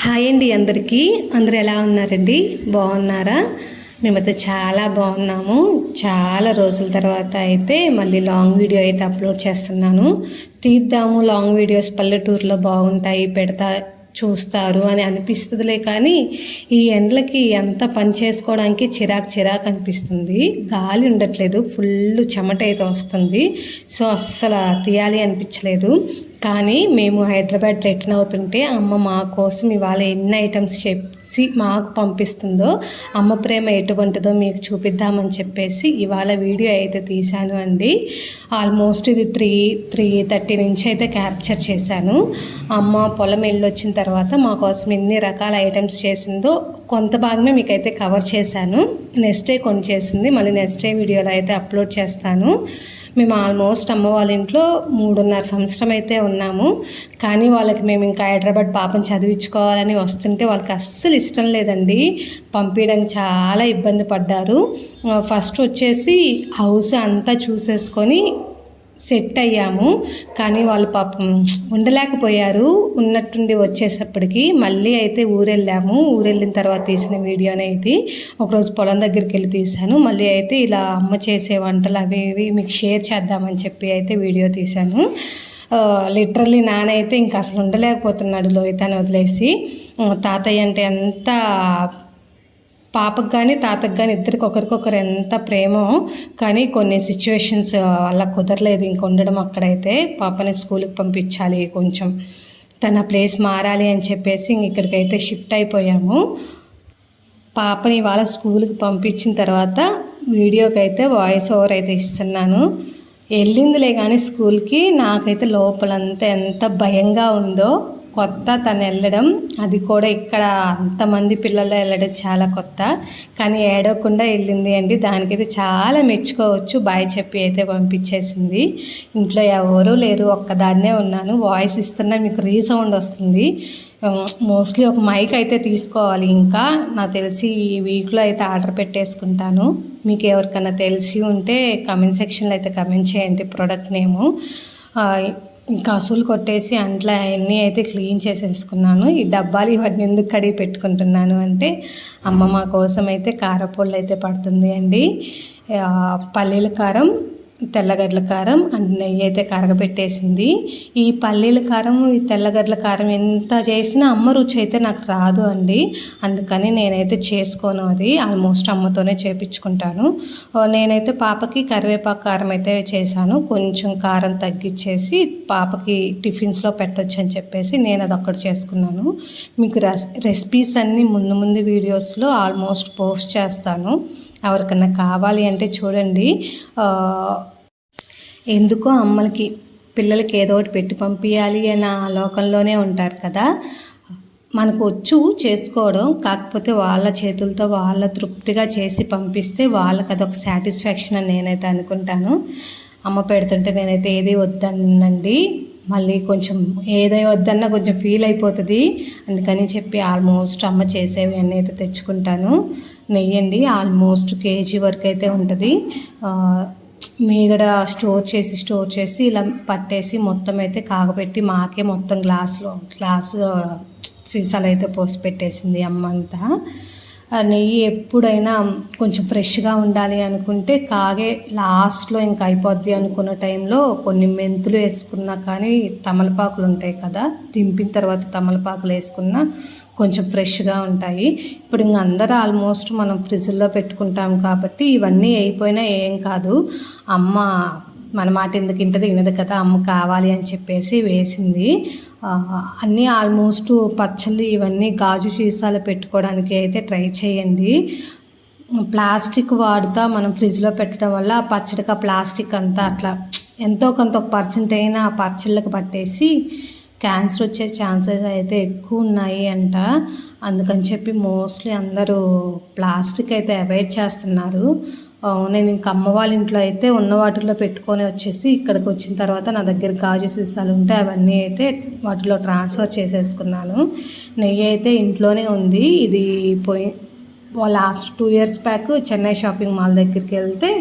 Hi అండి అందరికీ. అందరూ ఎలా ఉన్నారండి? బాగున్నారా? మేమైతే చాలా బాగున్నాము. చాలా రోజుల తర్వాత అయితే మళ్ళీ లాంగ్ వీడియో అయితే అప్లోడ్ చేస్తున్నాను. తీద్దాము లాంగ్ వీడియోస్, పల్లెటూరులో బాగుంటాయి, చూస్తారు అని అనిపిస్తుందిలే. కానీ ఈ ఎండలకి ఎంత పని చేసుకోవడానికి చిరాకు అనిపిస్తుంది. గాలి ఉండట్లేదు, ఫుల్ చెమట అయితే వస్తుంది. సో అస్సలు తీయాలి అనిపించలేదు. కానీ మేము హైదరాబాద్ రిటర్న్ అవుతుంటే అమ్మ మా కోసం ఇవాళ ఎన్ని ఐటమ్స్ చెప్పి మాకు పంపిస్తుందో, అమ్మ ప్రేమ ఎటువంటిదో మీకు చూపిద్దామని చెప్పేసి ఇవాళ వీడియో అయితే తీశాను అండి. ఆల్మోస్ట్ ఇది 3:30 నుంచి అయితే క్యాప్చర్ చేశాను. అమ్మ పొలం వెళ్ళొచ్చిన తర్వాత మా కోసం ఎన్ని రకాల ఐటమ్స్ చేసిందో కొంత భాగమే మీకైతే కవర్ చేశాను. నెక్స్ట్ డే కొన్ని చేసింది, మళ్ళీ నెక్స్ట్ డే వీడియోలో అయితే అప్లోడ్ చేస్తాను. మేము ఆల్మోస్ట్ అమ్మ వాళ్ళ ఇంట్లో 3.5 సంవత్సరం అయితే ఉన్నాము. కానీ వాళ్ళకి మేము ఇంకా హైదరాబాద్ పాపను చదివించుకోవాలని వస్తుంటే వాళ్ళకి అస్సలు ఇష్టం లేదండి. పంపించడానికి చాలా ఇబ్బంది పడ్డారు. ఫస్ట్ వచ్చేసి హౌస్ అంతా చూసేసుకొని సెట్ అయ్యాము. కానీ వాళ్ళు పాపం ఉండలేకపోయారు. ఉన్నట్టుండి వచ్చేసప్పటికి మళ్ళీ అయితే ఊరెళ్ళిన తర్వాత తీసిన వీడియోనే ఇది. ఒకరోజు పొలం దగ్గరికి వెళ్ళి తీశాను. మళ్ళీ అయితే ఇలా అమ్మ చేసే వంటలు అవి ఇవి మీకు షేర్ చేద్దామని చెప్పి అయితే వీడియో తీశాను. లిటరల్లీ నాన్న అయితే ఇంకా అసలు ఉండలేకపోతున్నాడు లోహితాన్ని వదిలేసి. తాతయ్య అంటే ఎంత పాపకు కానీ తాతకు కానీ ఇద్దరికి ఒకరికొకరు ఎంత ప్రేమో. కానీ కొన్ని సిచ్యువేషన్స్ వల్ల కుదరలేదు ఇంక ఉండడం అక్కడైతే. పాపని స్కూల్కి పంపించాలి, కొంచెం తన ప్లేస్ మారాలి అని చెప్పేసి ఇక్కడికైతే షిఫ్ట్ అయిపోయాము. పాపని ఇవాళ స్కూల్కి పంపించిన తర్వాత వీడియోకి అయితే వాయిస్ ఓవర్ అయితే ఇస్తున్నాను. వెళ్ళిందిలే కానీ స్కూల్కి నాకైతే లోపలంతా ఎంత భయంగా ఉందో. కొత్త తను వెళ్ళడం, అది కూడా ఇక్కడ అంతమంది పిల్లలు వెళ్ళడం చాలా కొత్త. కానీ ఏడవకుండా వెళ్ళింది అండి. దానికైతే చాలా మెచ్చుకోవచ్చు. బాయ్ చెప్పి అయితే పంపించేసింది. ఇంట్లో ఎవరూ లేరు, ఒక్కదాన్నే ఉన్నాను. వాయిస్ ఇస్తున్నా మీకు రీసౌండ్ వస్తుంది. మోస్ట్లీ ఒక మైక్ అయితే తీసుకోవాలి. ఇంకా నాకు తెలిసి ఈ వీక్లో అయితే ఆర్డర్ పెట్టేసుకుంటాను. మీకు ఎవరికైనా తెలిసి ఉంటే కమెంట్ సెక్షన్లో అయితే కమెంట్ చేయండి ప్రోడక్ట్ నేము. ఇంకా అసలు కొట్టేసి అంట్లో అన్నీ అయితే క్లీన్ చేసేసుకున్నాను. ఈ డబ్బాలు ఇవన్నీ ఎందుకు కడిగి పెట్టుకుంటున్నాను అంటే అమ్మ మా కోసం అయితే కారపొళ్ళు అయితే పడుతుంది అండి. పల్లీల కారం, తెల్లగడ్డల కారం అండ్ నెయ్యి అయితే కరగబెట్టేసింది. ఈ పల్లీల కారం, ఈ తెల్లగడ్డల కారం ఎంత చేసినా అమ్మ రుచి అయితే నాకు రాదు అండి. అందుకని నేనైతే చేసుకోను. అది ఆల్మోస్ట్ అమ్మతోనే చేపించుకుంటాను. నేనైతే పాపకి కరివేపాకు కారం అయితే చేశాను. కొంచెం కారం తగ్గించేసి పాపకి టిఫిన్స్లో పెట్టొచ్చు అని చెప్పేసి నేను అది ఒక్కటి చేసుకున్నాను. మీకు రెసిపీస్ అన్నీ ముందు వీడియోస్లో ఆల్మోస్ట్ పోస్ట్ చేస్తాను. ఎవరికన్నా కావాలి అంటే చూడండి. ఎందుకో అమ్మలకి పిల్లలకి ఏదో ఒకటి పెట్టి పంపించాలి అన్న లోకంలోనే ఉంటారు కదా. మనకు వచ్చు చేసుకోవడం, కాకపోతే వాళ్ళ చేతులతో వాళ్ళ తృప్తిగా చేసి పంపిస్తే వాళ్ళకి అదొక సాటిస్ఫాక్షన్ అని నేనైతే అనుకుంటాను. అమ్మ పెడుతుంటే నేనైతే ఏది వద్దనండి, మళ్ళీ కొంచెం ఏదో వద్దన్నా కొంచెం ఫీల్ అయిపోతుంది. అందుకని చెప్పి ఆల్మోస్ట్ అమ్మ చేసేవి అన్నీ అయితే తెచ్చుకుంటాను. నెయ్యండి ఆల్మోస్ట్ కేజీ వరకు అయితే ఉంటుంది. మీగడ స్టోర్ చేసి ఇలా పట్టేసి మొత్తం అయితే కాగబెట్టి మాకే మొత్తం గ్లాసు సీసాలు అయితే పోసి పెట్టేసింది అమ్మ అంతా. నెయ్యి ఎప్పుడైనా కొంచెం ఫ్రెష్గా ఉండాలి అనుకుంటే కాగే లాస్ట్లో ఇంకా అయిపోద్ది అనుకున్న టైంలో కొన్ని మెంతులు వేసుకున్నా, కానీ తమలపాకులు ఉంటాయి కదా, దింపిన తర్వాత తమలపాకులు వేసుకున్నా కొంచెం ఫ్రెష్గా ఉంటాయి. ఇప్పుడు ఇంక అందరూ ఆల్మోస్ట్ మనం ఫ్రిడ్జ్లో పెట్టుకుంటాం కాబట్టి ఇవన్నీ అయిపోయినా ఏం కాదు. అమ్మ మన మాట ఎందుకు ఇంటది, వినదు కదా, అమ్మ కావాలి అని చెప్పేసి వేసింది. అన్నీ ఆల్మోస్ట్ పచ్చళ్ళు ఇవన్నీ గాజు సీసాలు పెట్టుకోవడానికి అయితే ట్రై చేయండి. ప్లాస్టిక్ వాడుతా మనం ఫ్రిడ్జ్లో పెట్టడం వల్ల పచ్చడికి ప్లాస్టిక్ అంతా అట్లా ఎంతో కొంత ఒక పర్సెంట్ అయినా ఆ పచ్చళ్ళకి పట్టేసి క్యాన్సర్ వచ్చే ఛాన్సెస్ అయితే ఎక్కువ ఉన్నాయి అంట. అందుకని చెప్పి మోస్ట్లీ అందరూ ప్లాస్టిక్ అయితే అవాయిడ్ చేస్తున్నారు. నేను ఇంకా అమ్మ వాళ్ళ ఇంట్లో అయితే ఉన్న వాటిల్లో పెట్టుకొని వచ్చేసి ఇక్కడికి వచ్చిన తర్వాత నా దగ్గర గాజు సీసాలు ఉంటే అవన్నీ అయితే వాటిలో ట్రాన్స్ఫర్ చేసేసుకున్నాను. నెయ్యి అయితే ఇంట్లోనే ఉంది. ఇది last 2 years back Chennai shopping mall దగ్గరికి వెళ్తే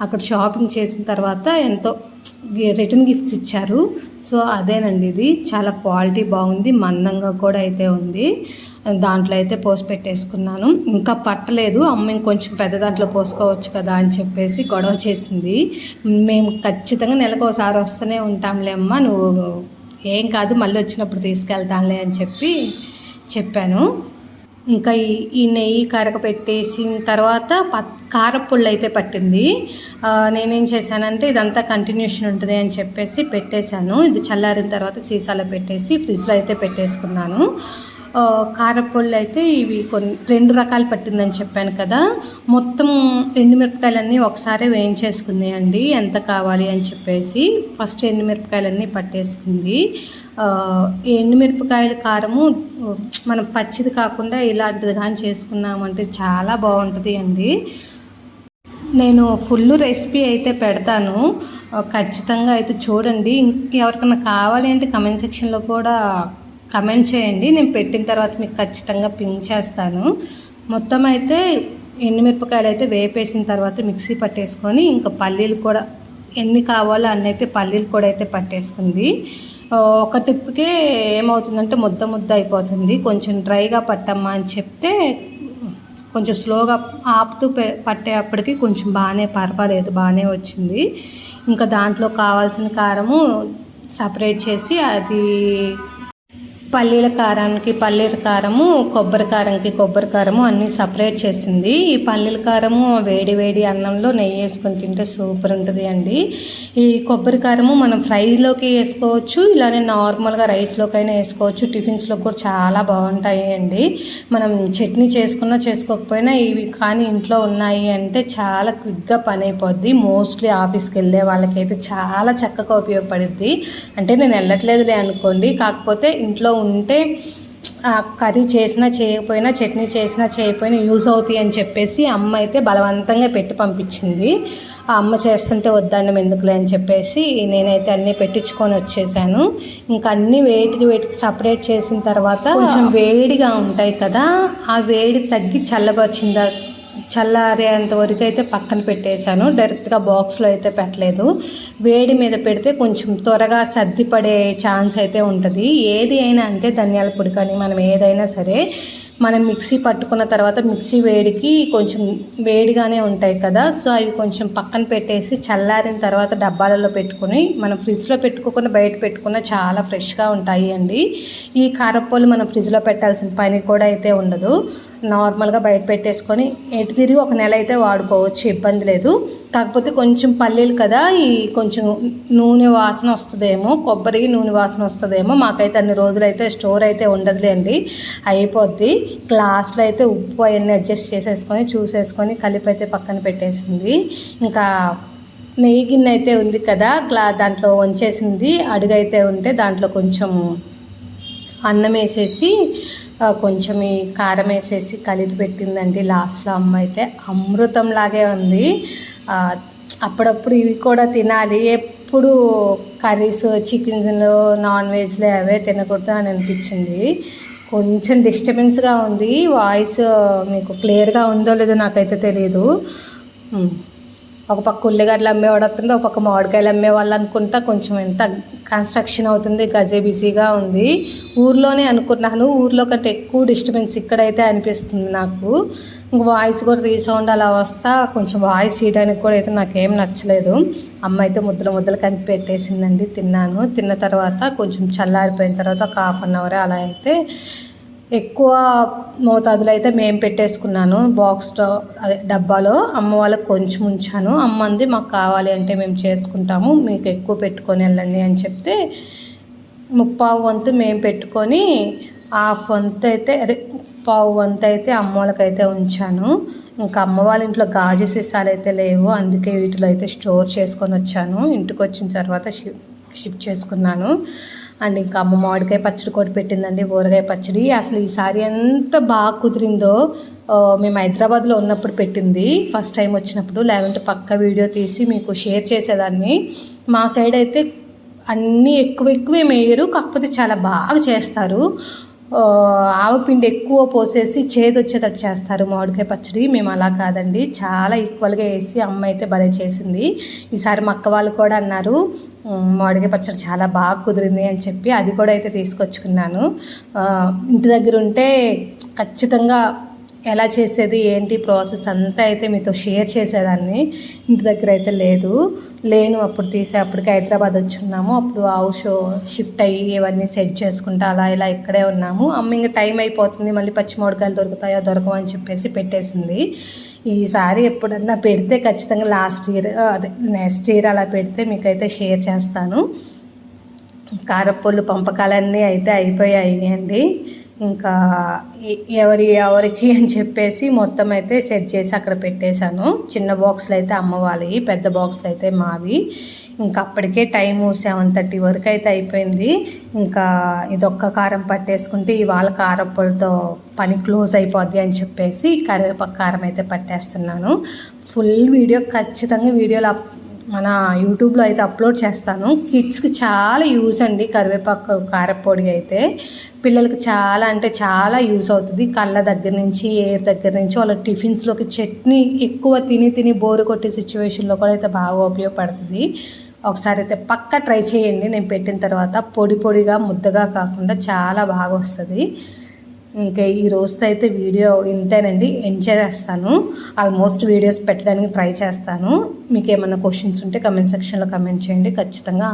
అక్కడ షాపింగ్ చేసిన తర్వాత ఎంతో రిటర్న్ గిఫ్ట్స్ ఇచ్చారు. సో అదేనండి, ఇది చాలా క్వాలిటీ బాగుంది, మందంగా కూడా అయితే ఉంది. దాంట్లో అయితే పోసి పెట్టేసుకున్నాను. ఇంకా పట్టలేదు, అమ్మ ఇంకొంచెం పెద్ద దాంట్లో పోసుకోవచ్చు కదా అని చెప్పేసి గొడవ చేసింది. మేము ఖచ్చితంగా నెలకు ఒకసారి వస్తూనే ఉంటాంలే అమ్మ, నువ్వు ఏం కాదు మళ్ళీ వచ్చినప్పుడు తీసుకెళ్తానులే అని చెప్పాను. ఇంకా ఈ నెయ్యి కరగ పెట్టేసిన తర్వాత కారపుళ్ళు అయితే పట్టింది. నేనేం చేశానంటే ఇదంతా కంటిన్యూషన్ ఉంటుంది అని చెప్పేసి పెట్టేశాను. ఇది చల్లారిన తర్వాత సీసాలో పెట్టేసి ఫ్రిడ్జ్లో అయితే పెట్టేసుకున్నాను. కారపొళ్ళు అయితే ఇవి 2 రకాలు పట్టిందని చెప్పాను కదా. మొత్తం ఎండుమిరపకాయలన్నీ ఒకసారి వేయించేసుకుంది అండి, ఎంత కావాలి అని చెప్పేసి. ఫస్ట్ ఎండుమిరపకాయలన్నీ పట్టేసుకుంది. ఎండుమిరపకాయల కారము మనం పచ్చిది కాకుండా ఇలాంటిది కానీ చేసుకున్నామంటే చాలా బాగుంటుంది అండి. నేను ఫుల్ రెసిపీ అయితే పెడతాను, ఖచ్చితంగా అయితే చూడండి. ఎవరికైనా కావాలి అంటే కమెంట్ సెక్షన్లో కూడా కమెంట్ చేయండి, నేను పెట్టిన తర్వాత మీకు ఖచ్చితంగా పింక్ చేస్తాను. మొత్తం అయితే ఎండుమిరపకాయలు అయితే వేపేసిన తర్వాత మిక్సీ పట్టేసుకొని ఇంకా పల్లీలు కూడా ఎన్ని కావాలో అన్నీ అయితే పల్లీలు కూడా అయితే పట్టేసుకుంది. ఒక టిప్కే ఏమవుతుందంటే ముద్ద అయిపోతుంది. కొంచెం డ్రైగా పట్టమ్మా అని చెప్తే కొంచెం స్లోగా ఆపుతూ పట్టేప్పటికి కొంచెం పర్వాలేదు, బాగానే వచ్చింది. ఇంకా దాంట్లో కావాల్సిన కారము సపరేట్ చేసి అది పల్లీల కారానికి పల్లీల కారము, కొబ్బరి కారము అన్నీ సపరేట్ చేసింది. ఈ పల్లీల కారము వేడి అన్నంలో నెయ్యి వేసుకొని తింటే సూపర్ ఉంటుంది అండి. ఈ కొబ్బరి కారము మనం ఫ్రైలోకి వేసుకోవచ్చు, ఇలానే నార్మల్గా రైస్లోకైనా వేసుకోవచ్చు, టిఫిన్స్లో కూడా చాలా బాగుంటాయి అండి. మనం చట్నీ చేసుకోకపోయినా ఇవి కానీ ఇంట్లో ఉన్నాయి అంటే చాలా క్విక్గా పని అయిపోద్ది. మోస్ట్లీ ఆఫీస్కి వెళ్ళే వాళ్ళకైతే చాలా చక్కగా ఉపయోగపడుద్ది. అంటే నేను వెళ్ళట్లేదులే అనుకోండి, కాకపోతే ఇంట్లో ఉంటే కర్రీ చేసినా చేయకపోయినా, చట్నీ చేసినా చేయకపోయినా యూజ్ అవుతాయి అని చెప్పేసి అమ్మ అయితే బలవంతంగా పెట్టి పంపించింది. ఆ అమ్మ చేస్తుంటే వద్దండం ఎందుకులే అని చెప్పేసి నేనైతే అన్నీ పెట్టించుకొని వచ్చేసాను. ఇంకా అన్నీ వేటికి సపరేట్ చేసిన తర్వాత కొంచెం వేడిగా ఉంటాయి కదా, ఆ వేడి తగ్గి చల్లారేంత వరకు అయితే పక్కన పెట్టేశాను. డైరెక్ట్గా బాక్స్లో అయితే పెట్టలేదు. వేడి మీద పెడితే కొంచెం త్వరగా సర్దిపడే ఛాన్స్ అయితే ఉంటుంది. ఏది అయినా అంటే ధనియాల పొడి కానీ మనం ఏదైనా సరే మనం మిక్సీ పట్టుకున్న తర్వాత మిక్సీ వేడికి కొంచెం వేడిగానే ఉంటాయి కదా, సో అవి కొంచెం పక్కన పెట్టేసి చల్లారిన తర్వాత డబ్బాలలో పెట్టుకుని మనం ఫ్రిడ్జ్లో పెట్టుకోకుండా బయట పెట్టుకున్న చాలా ఫ్రెష్గా ఉంటాయి అండి. ఈ కారపొళ్ళు మనం ఫ్రిడ్జ్లో పెట్టాల్సిన పని కూడా అయితే ఉండదు. నార్మల్గా బయట పెట్టేసుకొని ఎటు తిరిగి 1 నెల అయితే వాడుకోవచ్చు, ఇబ్బంది లేదు. కాకపోతే కొంచెం పల్లీలు కదా, ఈ కొంచెం నూనె వాసన వస్తుందేమో, కొబ్బరి నూనె వాసన వస్తుందేమో. మాకైతే అన్ని రోజులు అయితే స్టోర్ అయితే ఉండదులేండి, అయిపోద్ది. గ్లాస్లో అయితే ఉప్పు అవన్నీ అడ్జస్ట్ చేసేసుకొని చూసేసుకొని కలిపి అయితే పక్కన పెట్టేసింది. ఇంకా నెయ్యి గిన్నె అయితే ఉంది కదా, దాంట్లో వంచేసింది. అడుగైతే ఉంటే దాంట్లో కొంచెం అన్నం వేసేసి కొంచెం ఈ కారం వేసేసి కలిపి పెట్టిందండి. లాస్ట్లో అమ్మ అయితే అమృతంలాగే ఉంది. అప్పుడప్పుడు ఇవి కూడా తినాలి, ఎప్పుడు కర్రీస్ చికెన్లు నాన్ వెజ్లు అవే తినకూడదు అని అనిపించింది. కొంచెం డిస్టర్బెన్స్గా ఉంది, వాయిస్ మీకు క్లియర్గా ఉందో లేదో నాకైతే తెలియదు. ఒక పక్క ఉల్లిగడ్డలు అమ్మేవాడు వస్తుంది, ఒక పక్క మామిడికాయలు అమ్మేవాళ్ళు అనుకుంటా. కొంచెం ఎంత కన్స్ట్రక్షన్ అవుతుంది, బిజీగా ఉంది. ఊర్లోనే అనుకున్నాను, ఊర్లో కంటే ఎక్కువ డిస్టర్బెన్స్ ఇక్కడైతే అనిపిస్తుంది నాకు. ఇంక వాయిస్ కూడా రీసౌండ్ అలా వస్తా కొంచెం వాయిస్ తీయడానికి కూడా అయితే నాకేం నచ్చలేదు. అమ్మ అయితే ముద్దలు కలిపి పెట్టేసిందండి. తిన్న తర్వాత కొంచెం చల్లారిపోయిన తర్వాత ఒక 1/2 hour అలా అయితే ఎక్కువ మోతాదులో అయితే మేము పెట్టేసుకున్నాను బాక్స్లో, అదే డబ్బాలో. అమ్మ వాళ్ళకి కొంచెం ఉంచాను. అమ్మంది మాకు కావాలి అంటే మేము చేసుకుంటాము, మీకు ఎక్కువ పెట్టుకొని వెళ్ళండి అని చెప్తే 3/4 వంతు మేము పెట్టుకొని 1/2 వంతు అయితే 1/4 వంతు అయితే అమ్మ వాళ్ళకైతే ఉంచాను. ఇంకా అమ్మ వాళ్ళ ఇంట్లో గాజు సీసాలు అయితే లేవు, అందుకే వీటిలో అయితే స్టోర్ చేసుకొని వచ్చాను. ఇంటికి వచ్చిన తర్వాత షిఫ్ట్ చేసుకున్నాను. అండ్ ఇంకా అమ్మ మామిడికాయ పచ్చడి కూడా పెట్టిందండి, ఊరగాయ పచ్చడి. అసలు ఈసారి ఎంత బాగా కుదిరిందో, మేము హైదరాబాద్లో ఉన్నప్పుడు పెట్టింది, ఫస్ట్ టైం వచ్చినప్పుడు. లేదంటే పక్క వీడియో తీసి మీకు షేర్ చేసేదాన్ని. మా సైడ్ అయితే అన్నీ ఎక్కువ వేయరు, కాకపోతే చాలా బాగా చేస్తారు. ఆవపిండి ఎక్కువ పోసేసి చేదు వచ్చేటట్టు చేస్తారు మామిడికాయ పచ్చడి. మేము అలా కాదండి, చాలా ఈక్వల్గా వేసి అమ్మ అయితే భలే చేసింది. ఈసారి మా అక్క వాళ్ళు కూడా అన్నారు మామిడికాయ పచ్చడి చాలా బాగా కుదిరింది అని చెప్పి, అది కూడా అయితే తీసుకొచ్చుకున్నాను. ఇంటి దగ్గర ఉంటే ఖచ్చితంగా ఎలా చేసేది ఏంటి ప్రాసెస్ అంతా అయితే మీతో షేర్ చేసేదాన్ని. ఇంటి దగ్గర అయితే లేను అప్పుడు అప్పటికి హైదరాబాద్ వచ్చి ఉన్నాము. అప్పుడు హౌస్ షిఫ్ట్ అయ్యి ఇవన్నీ సెట్ చేసుకుంటా అలా ఇలా ఇక్కడే ఉన్నాము. అమ్మ ఇంకా టైం అయిపోతుంది, మళ్ళీ పచ్చి మామిడికాయలు దొరుకుతాయో దొరకవు అని చెప్పేసి పెట్టేసింది. ఈసారి ఎప్పుడన్నా పెడితే ఖచ్చితంగా నెక్స్ట్ ఇయర్ అలా పెడితే మీకైతే షేర్ చేస్తాను. కారపొళ్ళు పంపకాలన్నీ అయితే అయిపోయాయి అండి. ఇంకా ఎవరికి అని చెప్పేసి మొత్తం అయితే సెట్ చేసి అక్కడ పెట్టేశాను. చిన్న బాక్సులు అయితే అమ్మ వాళ్ళవి, పెద్ద బాక్సులు అయితే మావి. ఇంకా అప్పటికే టైము 7:30 వరకు అయితే అయిపోయింది. ఇంకా ఇదొక్క కారం పట్టేసుకుంటే ఇవాళ కారపొడితో పని క్లోజ్ అయిపోద్ది అని చెప్పేసి కరివేపాకు కారం అయితే పట్టేస్తున్నాను. ఫుల్ వీడియో ఖచ్చితంగా వీడియోలో మన యూట్యూబ్లో అయితే అప్లోడ్ చేస్తాను. కిడ్స్కి చాలా యూజ్ అండి కరివేపాకు కారపొడి అయితే. పిల్లలకి చాలా అంటే చాలా యూజ్ అవుతుంది. కళ్ళ దగ్గర నుంచి ఎయిర్ దగ్గర నుంచి వాళ్ళ టిఫిన్స్లోకి చట్నీ ఎక్కువ తిని బోరు కొట్టే సిచ్యువేషన్లో కూడా అయితే బాగా ఉపయోగపడుతుంది. ఒకసారి అయితే పక్కా ట్రై చేయండి. నేను పెట్టిన తర్వాత పొడిగా ముద్దగా కాకుండా చాలా బాగా వస్తుంది. ఇంకా ఈ రోజుతో అయితే వీడియో ఇంతేనండి, ఎంజాయ్ చేస్తాను. ఆల్మోస్ట్ వీడియోస్ పెట్టడానికి ట్రై చేస్తాను. మీకు ఏమైనా క్వశ్చన్స్ ఉంటే కమెంట్ సెక్షన్లో కమెంట్ చేయండి, ఖచ్చితంగా